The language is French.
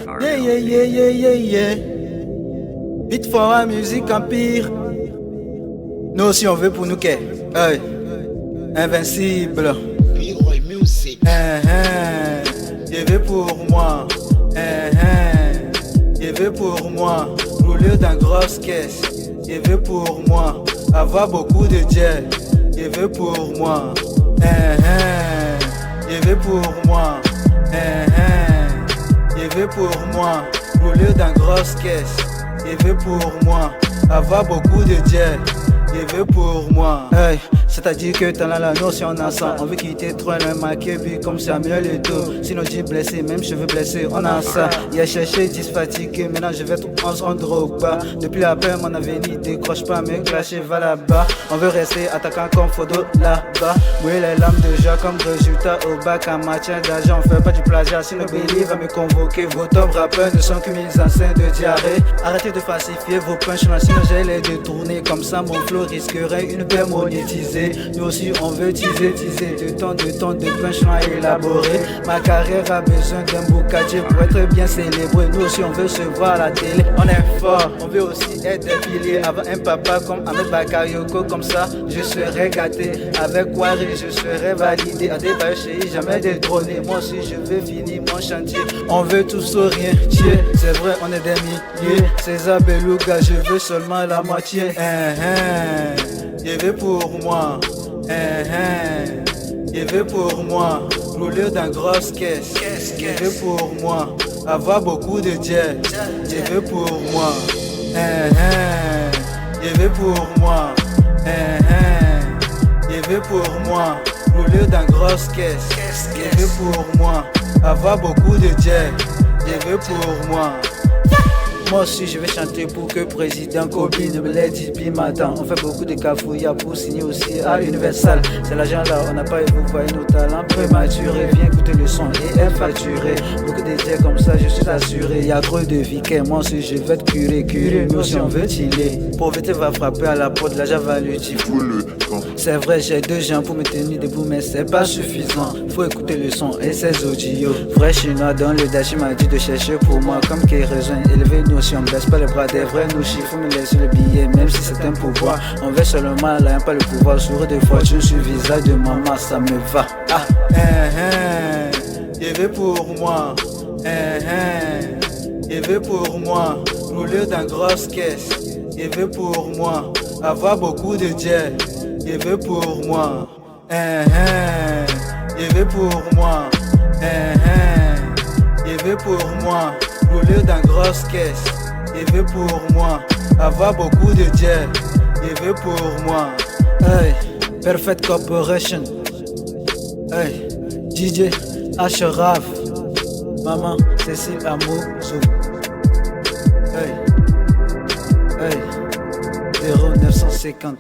Yeah, yeah, yeah, yeah, yeah, yeah. Beat for la musique empire. Nous aussi on veut pour nous qu'est. Hey. Invincible. Leroy Music. Il veut pour moi. Il veut pour moi. Rouler dans grosse caisse. Il veut pour moi. Avoir beaucoup de gel. Il veut pour moi. Il veut pour moi. Il veut pour moi. Rouler dans grosse caisse. Il veut pour moi. Avoir beaucoup de gel. Il veut pour moi. Hey, c'est-à-dire que t'as la notion on a ça. On veut quitter trop loin, marqué but comme Samuel Eto'o. Sinon j'ai blessé, même cheveux blessés, on a ça. Il a cherché, 10 fatigué, maintenant je vais tout en drogue bas. Depuis la paix, mon avenir décroche pas, mais clasher va là-bas. On veut rester attaquant comme Fodo là-bas. Mouiller les lames de joie comme résultat au bac en matière d'argent. On fait pas du plagiat, sinon Billy va me convoquer. Vos top rappeurs ne sont que mes anciens de diarrhée. Arrêtez de falsifier vos punchlines, sinon j'ai les détourner. Comme ça mon flow risquerait une paix monétisée. Nous aussi on veut teaser de temps de punchlines élaborés. Ma carrière a besoin d'un boucadier pour être bien célébré. Nous aussi on veut se voir à la télé. On est fort, on veut aussi être des piliers. Avoir un papa comme Ahmed Bakayoko, comme ça je serai gâté. Avec Wari je serai validé. À débâcher, jamais détrôné. Moi aussi je veux finir mon chantier. On veut tous ou rien, tiens. C'est vrai on est des milliers. César Beluga, je veux seulement la moitié. Il veut pour moi. Il veut pour moi. Rouler dans grosse caisse. Il veut pour moi. Avoir beaucoup de gel. Il veut pour moi. Il veut pour moi. Il veut pour moi. Rouler dans grosse caisse. Il veut pour moi. Avoir beaucoup de gel. Il veut pour moi. Moi aussi je vais chanter pour que président Kobe ne me l'ait dit puis m'attend. On fait beaucoup de cafouillas pour signer aussi à Universal. C'est l'argent là, on n'a pas et vous voyez nos talents prématurés. Viens écouter le son et infacturé. Beaucoup de jets comme ça, je suis assuré. Y'a trop de vicaires, moi aussi je vais te curer. Nous aussi on veut chiller. Pauvreté va frapper à la porte, l'argent va l'utiliser. C'est vrai, j'ai 2 gens pour me tenir debout, mais c'est pas suffisant. Faut écouter le son et ses audios. Vrai chinois dans le dash m'a dit de chercher pour moi comme qu'il rejoint. Élever nous si on baisse pas les bras des vrais nous chiffres, me laisser le billet, même si c'est un pouvoir. On veut seulement là, pas le pouvoir. Sourire de fortune sur le visage de maman, ça me va. Il veut pour moi. Il veut pour moi. Rouler dans grosse caisse. Il veut pour moi. Avoir beaucoup de gel. Il veut pour moi. Il veut pour moi. Il veut pour moi. Rouler dans grosse caisse. Il veut pour moi. Avoir beaucoup de gel. Il veut pour moi. Hey, Perfect Corporation. Hey, DJ Ashraf. Maman Cécile Amouzou. Hey, hey, 0950.